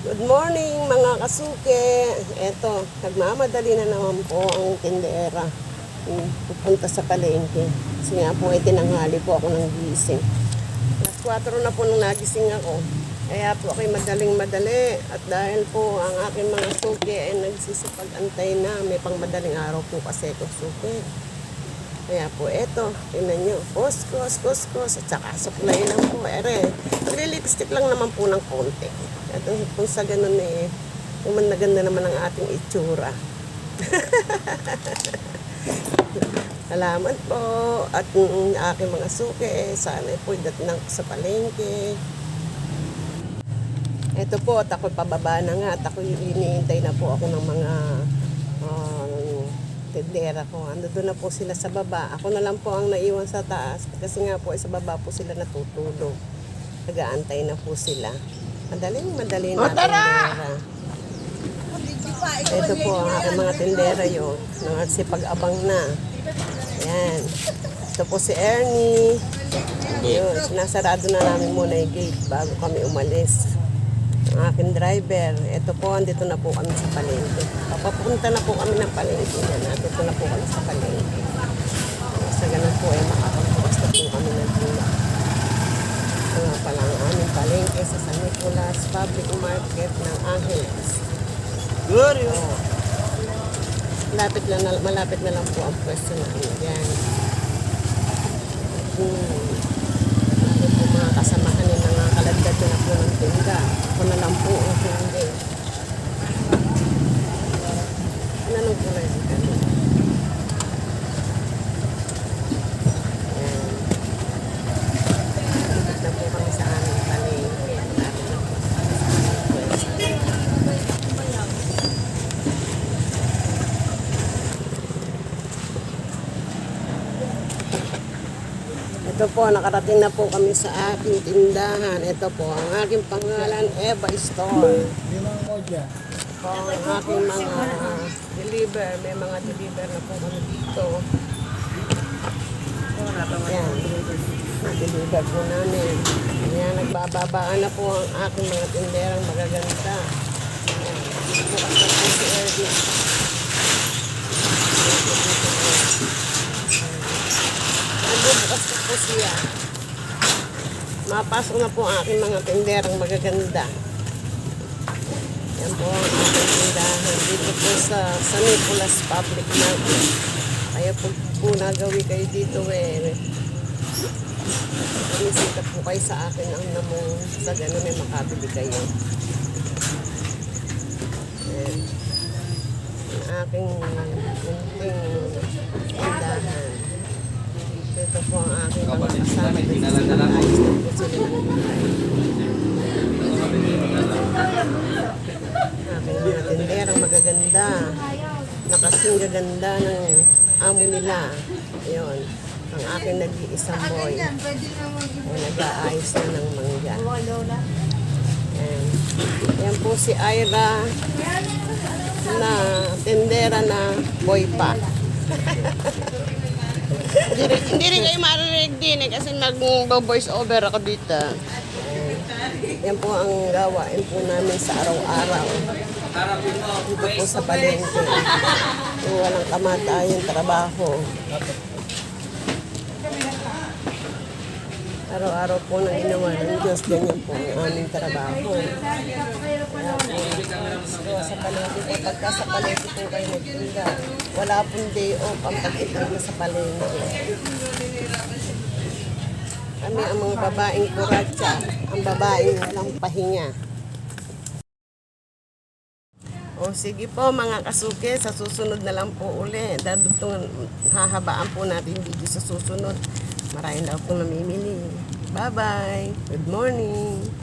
Good morning mga kasuke. Eto, nagmamadali na naman po ang tindera. Pupunta sa palengke. Kasi nga po ay tinanghali po ako ng gising. Alas 4 na po nung nagising ako. Kaya po ako'y madaling-madali. At dahil po ang aking mga suke ay nagsisipag-antay na. May pang madaling araw po kasi ito suke. Kaya po eto, tingnan nyo. Kuskus. At saka suklay lang po. Ere, lipstick lang naman po ng konti. At kung sa ganun eh, ganda naman ang ating itsura. Salamat po. At aking mga suke, sana po dating sa palengke. Ito po, at ako'y pababa na nga. At ako'y iniintay na po ako ng mga tindera ko. Ando doon na po sila sa baba. Ako na lang po ang naiwan sa taas. Kasi nga po sa baba po sila natutulog. Nag-aantay na po sila. Madali na tindera. Ito po ang aking mga tindera yun. Nagsipag-abang na. Ayan. Ito po si Ernie. Yun. Sinasarado na namin muna yung gate bago kami umalis. Ang aking driver. Ito po, andito na po kami sa palengke. Papapunta na po kami ng palengke. Andito na po kami sa palengke. Sa ganun po ay makapagbukas na po kami ng tulak. Ito nga pala ang aming palengke sa San Nicolas Public Market ng Angeles. Good yun. Malapit na lang po ang pwesto namin. Yan. Lalo po mga kasamahan ng mga kalagdag na po ng tinda. Ako na lang po ang hindi. Anong kulay dito? Yan. Dito na po kami sa aming palengke. Malapit na po sa aming pwesto. Ito po, nakarating na po kami sa aking tindahan. Ito po, ang aking pangalan, Eva Store. Po, ang aking mga deliver. May mga deliver na po kami dito. Yan. Na-deliver po namin. Yan, nagbababaan na po ang aking mga tinderang magaganda. Yan. Bukas na po si Erwin. Bukas na po siya. Mapasok na po ang aking mga tinderang magaganda. Yan po ang aking tindahan. Dito po sa San Nicolas Public Market. Kaya po nagawi kayo dito eh. Bumisita po kayo sa akin ang namong sa ganun ay makabili kayo. Yan. Ang aking kunting tindahan. Ito po ang aking mga kasama. Ayos na po sila ng buhay. Aking mga tinderang magaganda. Nakasing gaganda ng amo nila. Ayun. Ang aking nag-iisang boy. Ay nag-aayos na ng mangga. Ayan. Ayan po si Ira na tindera na boy pa. Hindi rin kayo maririnig din eh, kasi mag-voice over ako dito. Yan po ang gawain po namin sa araw-araw. Dito po sa palengke. Walang kamatayang trabaho. Araw-araw po nang ginawa ng Diyos, ganyan po ang aming trabaho. Sa palengke po, pagka sa palengke po kayo nagtinda, wala pong day off ang pagtitinda sa palengke. Kami ang mga babaeng kuratsa, ang babaeng walang pahinga. O sige po mga kasuke, sa susunod na lang po uli. Dadugtong hahabaan po natin video sa susunod. Maraming daw pong namimili. Bye-bye. Good morning.